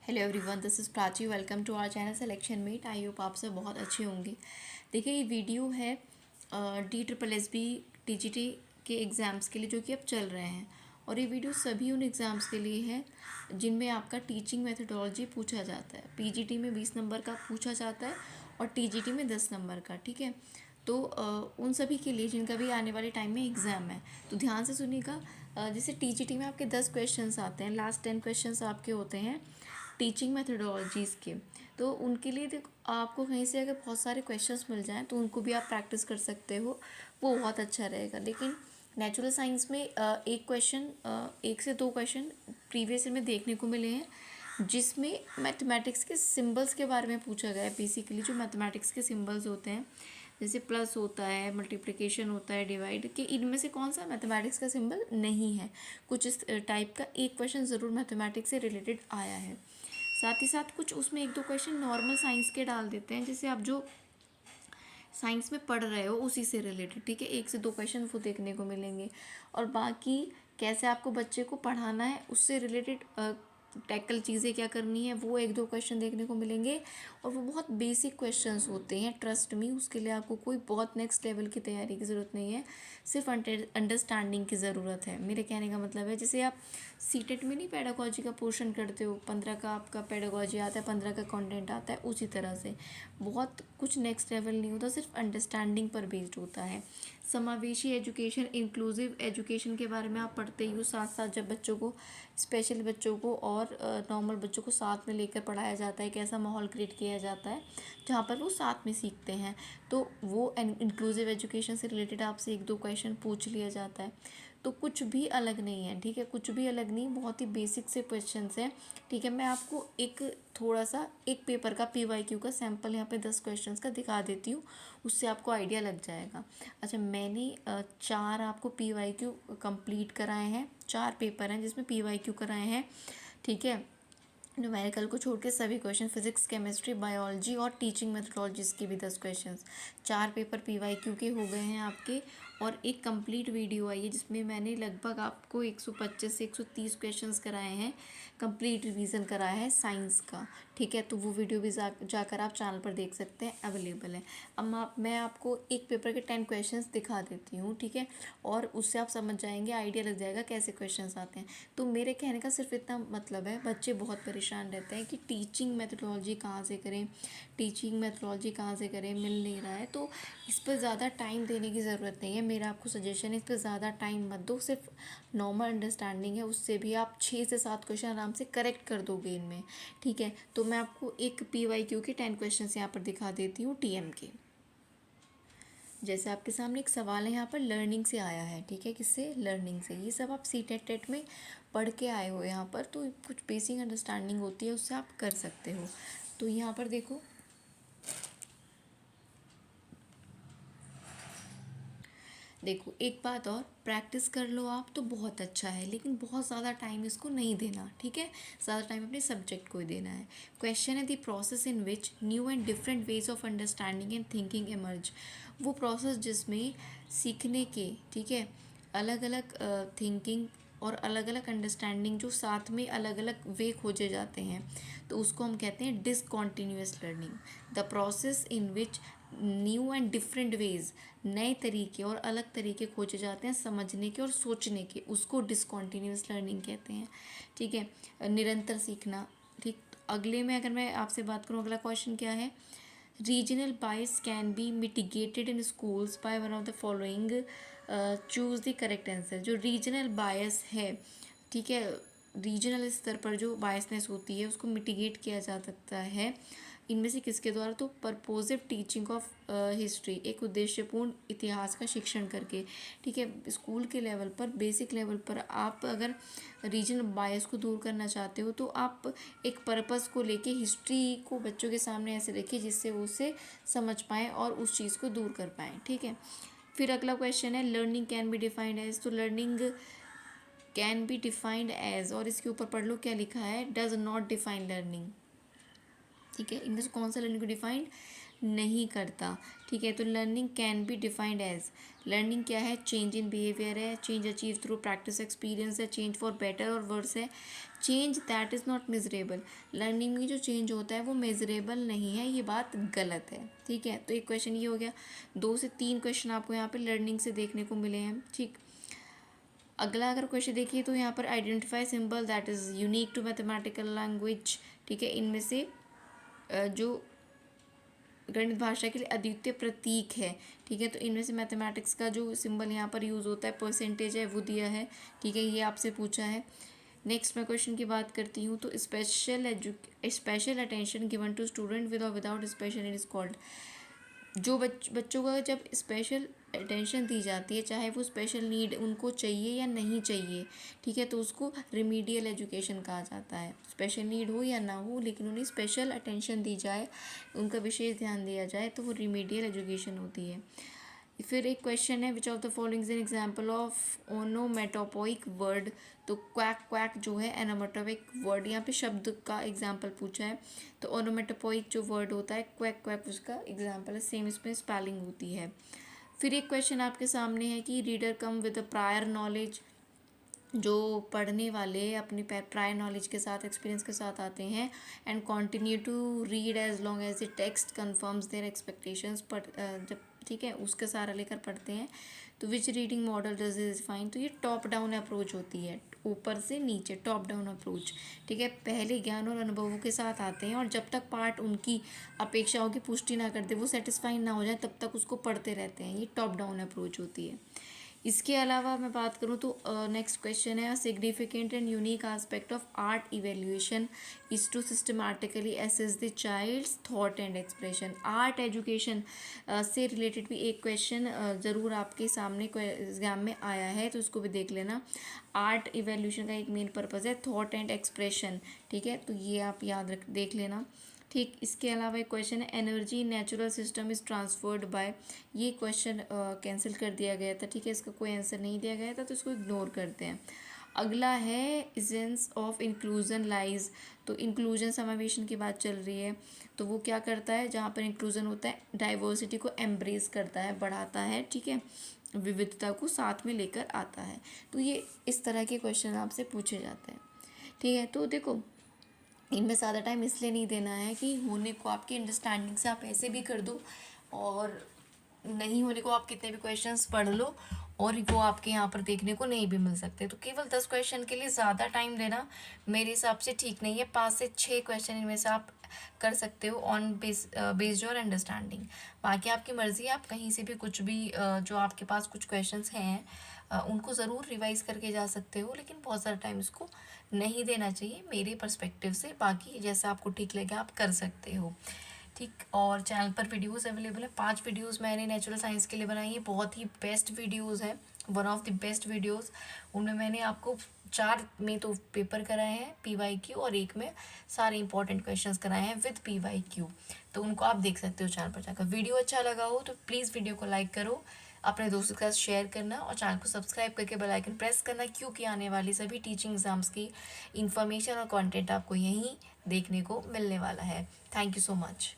Hello everyone, this is Prachi. Welcome to our channel selection meet. I hope आप सब बहुत अच्छे होंगे। देखिए, ये वीडियो है DSSB TGT के एग्ज़ाम्स के लिए जो कि अब चल रहे हैं, और ये वीडियो सभी उन एग्ज़ाम्स के लिए है जिनमें आपका टीचिंग मेथडोलॉजी पूछा जाता है। PGT में 20 नंबर का पूछा जाता है और TGT में 10 नंबर का। ठीक है, तो उन सभी के लिए जिनका भी आने वाले टाइम में एग्ज़ाम है, तो ध्यान से सुनिएगा। जैसे TGT में आपके 10 क्वेश्चंस आते हैं, लास्ट 10 क्वेश्चंस आपके होते हैं टीचिंग मेथडोलॉजीज़ के। तो उनके लिए देखो, आपको कहीं से अगर बहुत सारे क्वेश्चंस मिल जाएं तो उनको भी आप प्रैक्टिस कर सकते हो, वो बहुत अच्छा रहेगा। लेकिन नेचुरल साइंस में एक क्वेश्चन, एक से दो क्वेश्चन प्रीवियस ईयर में देखने को मिले हैं जिसमें मैथमेटिक्स के सिंबल्स के बारे में पूछा गया है। बेसिकली जो मैथमेटिक्स के सिंबल्स होते हैं, जैसे प्लस होता है, मल्टीप्लिकेशन होता है, डिवाइड, कि इनमें से कौन सा मैथमेटिक्स का सिंबल नहीं है। कुछ इस टाइप का एक क्वेश्चन ज़रूर मैथमेटिक्स से रिलेटेड आया है। साथ ही साथ कुछ उसमें एक दो क्वेश्चन नॉर्मल साइंस के डाल देते हैं, जैसे आप जो साइंस में पढ़ रहे हो उसी से रिलेटेड। ठीक है, एक से दो क्वेश्चन वो देखने को मिलेंगे, और बाकी कैसे आपको बच्चे को पढ़ाना है उससे रिलेटेड टैकल चीज़ें क्या करनी है, वो एक दो क्वेश्चन देखने को मिलेंगे। और वो बहुत बेसिक क्वेश्चंस होते हैं, ट्रस्ट मी। उसके लिए आपको कोई बहुत नेक्स्ट लेवल की तैयारी की ज़रूरत नहीं है, सिर्फ अंडरस्टैंडिंग की ज़रूरत है। मेरे कहने का मतलब है, जैसे आप सीटेट में नहीं पेडागोजी का पोर्शन करते हो, 15 का आपका पेडागोजी आता है, 15 का कंटेंट आता है, उसी तरह से बहुत कुछ नेक्स्ट लेवल नहीं होता, सिर्फ अंडरस्टैंडिंग पर बेस्ड होता है। समावेशी एजुकेशन, इंक्लूसिव एजुकेशन के बारे में आप पढ़ते ही हो। साथ साथ जब बच्चों को, स्पेशल बच्चों को और नॉर्मल बच्चों को साथ में लेकर पढ़ाया जाता है, कैसा माहौल क्रिएट किया जाता है जहाँ पर वो साथ में सीखते हैं, तो वो इंक्लूसिव एजुकेशन से रिलेटेड आपसे एक दो क्वेश्चन पूछ लिया जाता है। तो कुछ भी अलग नहीं है, ठीक है, कुछ भी अलग नहीं, बहुत ही बेसिक से क्वेश्चंस हैं। ठीक है, मैं आपको एक थोड़ा सा एक पेपर का PYQ का सैम्पल यहाँ पे 10 क्वेश्चंस का दिखा देती हूँ, उससे आपको आइडिया लग जाएगा। अच्छा, मैंने 4 आपको PYQ कंप्लीट कराए हैं, 4 पेपर हैं जिसमें PYQ कराए हैं। ठीक है, न्यूमेरिकल को छोड़ के सभी क्वेश्चन, फिजिक्स, केमिस्ट्री, बायोलॉजी और टीचिंग मेथडोलॉजीज़ के भी 10 क्वेश्चंस, 4 पेपर PYQ के हो गए हैं आपके। और एक कंप्लीट वीडियो आई है जिसमें मैंने लगभग आपको 125 से 130 क्वेश्चंस कराए हैं, कंप्लीट रिवीजन कराया है साइंस का। ठीक है, तो वो वीडियो भी जाकर आप चैनल पर देख सकते हैं, अवेलेबल है। अब मैं आपको एक पेपर के 10 क्वेश्चंस दिखा देती हूँ। ठीक है, और उससे आप समझ जाएंगे, आइडिया लग जाएगा कैसे क्वेश्चंस आते हैं। तो मेरे कहने का सिर्फ इतना मतलब है, बच्चे बहुत परेशान रहते हैं कि टीचिंग मेथडोलॉजी कहाँ से करें, टीचिंग मेथडोलॉजी कहाँ से करें, मिल नहीं रहा है। तो इस पर ज़्यादा टाइम देने की ज़रूरत नहीं है। मेरा आपको सजेशन है, इस पर ज़्यादा टाइम मत दो, सिर्फ नॉर्मल अंडरस्टैंडिंग है, उससे भी आप 6 से 7 क्वेश्चन आराम से करेक्ट कर दोगे इनमें। ठीक है, तो मैं आपको एक PYQ के 10 क्वेश्चन यहाँ पर दिखा देती हूँ TM के। जैसे आपके सामने एक सवाल है, यहाँ पर लर्निंग से आया है। ठीक है, किससे? लर्निंग से। ये सब आप CTET में पढ़ के आए हो यहाँ पर, तो कुछ बेसिक अंडरस्टैंडिंग होती है, उससे आप कर सकते हो। तो यहाँ पर देखो, एक बात और, प्रैक्टिस कर लो आप तो बहुत अच्छा है, लेकिन बहुत ज़्यादा टाइम इसको नहीं देना। ठीक है, ज़्यादा टाइम अपने सब्जेक्ट को ही देना है। क्वेश्चन है, the process in which new and different ways of understanding and thinking emerge. वो प्रोसेस जिसमें सीखने के, ठीक है, अलग अलग थिंकिंग और अलग अलग अंडरस्टैंडिंग जो साथ में अलग अलग वे खोजे जाते हैं, तो उसको हम कहते हैं discontinuous learning. The process in which new and different ways, नए तरीके और अलग तरीके खोजे जाते हैं समझने के और सोचने के, उसको डिसकॉन्टीन्यूअस लर्निंग कहते हैं। ठीक है, निरंतर सीखना। ठीक, अगले में अगर मैं आपसे बात करूँ, अगला क्वेश्चन क्या है? Regional bias can be mitigated in schools by one of the following, choose the correct answer. जो रीजनल बायस है, ठीक है, रीजनल स्तर पर जो बायसनेस होती है उसको मिटिगेट किया जा सकता है इनमें से किसके द्वारा? तो परपोजिव टीचिंग ऑफ हिस्ट्री, एक उद्देश्यपूर्ण इतिहास का शिक्षण करके। ठीक है, स्कूल के लेवल पर, बेसिक लेवल पर आप अगर रीजनल बायस को दूर करना चाहते हो तो आप एक पर्पस को लेके हिस्ट्री को बच्चों के सामने ऐसे रखिए जिससे वो उसे समझ पाएँ और उस चीज़ को दूर कर पाएँ। ठीक है, फिर अगला क्वेश्चन है, learning can be defined as. तो learning can be defined as, और इसके ऊपर पढ़ लो क्या लिखा है, डज नॉट डिफाइन लर्निंग। ठीक है, इनमें से कौन सा लर्निंग को डिफाइंड नहीं करता। ठीक है, तो learning can be defined as, learning क्या है, चेंज इन बिहेवियर है, change achieve through practice experience है, change for better or worse है, change that is not measurable. Learning में जो चेंज होता है वो मेजरेबल नहीं है, ये बात गलत है। ठीक है, तो एक क्वेश्चन ये हो गया। 2 से 3 क्वेश्चन आपको यहाँ पे लर्निंग से देखने को मिले हैं। ठीक, अगला अगर क्वेश्चन देखिए तो यहाँ पर identify symbol that is unique to mathematical language. ठीक है, इनमें से जो गणित भाषा के लिए अद्वितीय प्रतीक है। ठीक है, तो इनमें से मैथमेटिक्स का जो सिंबल यहाँ पर यूज़ होता है परसेंटेज है वो दिया है। ठीक है, ये आपसे पूछा है। नेक्स्ट मैं क्वेश्चन की बात करती हूँ तो special attention given to student with और without special need is called. जो बच्चों का जब स्पेशल अटेंशन दी जाती है, चाहे वो स्पेशल नीड उनको चाहिए या नहीं चाहिए, ठीक है, तो उसको रिमीडियल एजुकेशन कहा जाता है। स्पेशल नीड हो या ना हो, लेकिन उन्हें स्पेशल अटेंशन दी जाए, उनका विशेष ध्यान दिया जाए, तो वो रिमीडियल एजुकेशन होती है। फिर एक क्वेश्चन है, which of the following is an example of onomatopoeic word. तो क्वैक क्वैक जो है एनोमेटोपिक वर्ड, यहाँ पे शब्द का एग्जाम्पल पूछा है। तो ओनोमेटोपोइक जो वर्ड होता है क्वैक क्वैक उसका एग्जाम्पल है, सेम इसमें स्पेलिंग होती है। फिर एक क्वेश्चन आपके सामने है कि reader come with prior knowledge, जो पढ़ने वाले अपनी प्रायर नॉलेज के साथ एक्सपीरियंस के साथ आते हैं and continue to read as long as the text confirms their expectations. जब ठीक है उसका सहारा लेकर पढ़ते हैं, तो which reading model does is define. तो ये टॉप डाउन अप्रोच होती है, ऊपर से नीचे टॉप डाउन अप्रोच। ठीक है, पहले ज्ञान और अनुभवों के साथ आते हैं और जब तक पार्ट उनकी अपेक्षाओं की पुष्टि ना कर दे, वो सेटिस्फाई ना हो जाए, तब तक उसको पढ़ते रहते हैं। ये टॉप डाउन अप्रोच होती है। इसके अलावा मैं बात करूँ तो नेक्स्ट क्वेश्चन है, significant and unique aspect of art evaluation is to systematically assess the child's thought and expression. Art education से रिलेटेड भी एक क्वेश्चन ज़रूर आपके सामने एग्जाम में आया है, तो उसको भी देख लेना। आर्ट इवेल्यूशन का एक मेन पर्पज़ है थॉट एंड एक्सप्रेशन। ठीक है, तो ये आप याद देख लेना। ठीक, इसके अलावा एक क्वेश्चन है, energy natural system is transferred by. ये क्वेश्चन कैंसिल कर दिया गया था। ठीक है, इसका कोई आंसर नहीं दिया गया था, तो इसको इग्नोर करते हैं। अगला है एसेंस ऑफ इंक्लूजन लाइज। तो इंक्लूजन समावेशन की बात चल रही है, तो वो क्या करता है, जहाँ पर इंक्लूजन होता है डाइवर्सिटी को एम्ब्रेस करता है, बढ़ाता है। ठीक है, विविधता को साथ में लेकर आता है। तो ये इस तरह के क्वेश्चन आपसे पूछे जाते हैं। ठीक है, तो देखो इनमें ज़्यादा टाइम इसलिए नहीं देना है कि होने को आपकी अंडरस्टैंडिंग से आप ऐसे भी कर दो, और नहीं होने को आप कितने भी क्वेश्चंस पढ़ लो और वो आपके यहाँ पर देखने को नहीं भी मिल सकते। तो केवल 10 क्वेश्चन के लिए ज़्यादा टाइम देना मेरे हिसाब से ठीक नहीं है। 5 से 6 क्वेश्चन इनमें से आप कर सकते हो ऑन बेस्ड योर अंडरस्टैंडिंग। बाकी आपकी मर्ज़ी, आप कहीं से भी कुछ भी जो आपके पास कुछ क्वेश्चंस हैं उनको ज़रूर रिवाइज़ करके जा सकते हो, लेकिन बहुत सारा टाइम इसको नहीं देना चाहिए मेरे पर्सपेक्टिव से। बाकी जैसा आपको ठीक लगे आप कर सकते हो। ठीक, और चैनल पर वीडियोस अवेलेबल है। 5 वीडियोस मैंने नेचुरल साइंस के लिए बनाई है, बहुत ही बेस्ट वीडियोस है, one of the best videos. उनमें मैंने आपको 4 में तो पेपर कराए हैं PYQ, और 1 में सारे इंपॉर्टेंट क्वेश्चंस कराए हैं विद PYQ। तो उनको आप देख सकते हो चैनल पर जाकर। वीडियो अच्छा लगा हो तो प्लीज़ वीडियो को लाइक करो, अपने दोस्तों के साथ शेयर करना और चैनल को सब्सक्राइब करके बेल आइकन प्रेस करना, क्योंकि आने वाली सभी टीचिंग एग्जाम्स की इन्फॉर्मेशन और कंटेंट आपको यहीं देखने को मिलने वाला है। Thank you so much.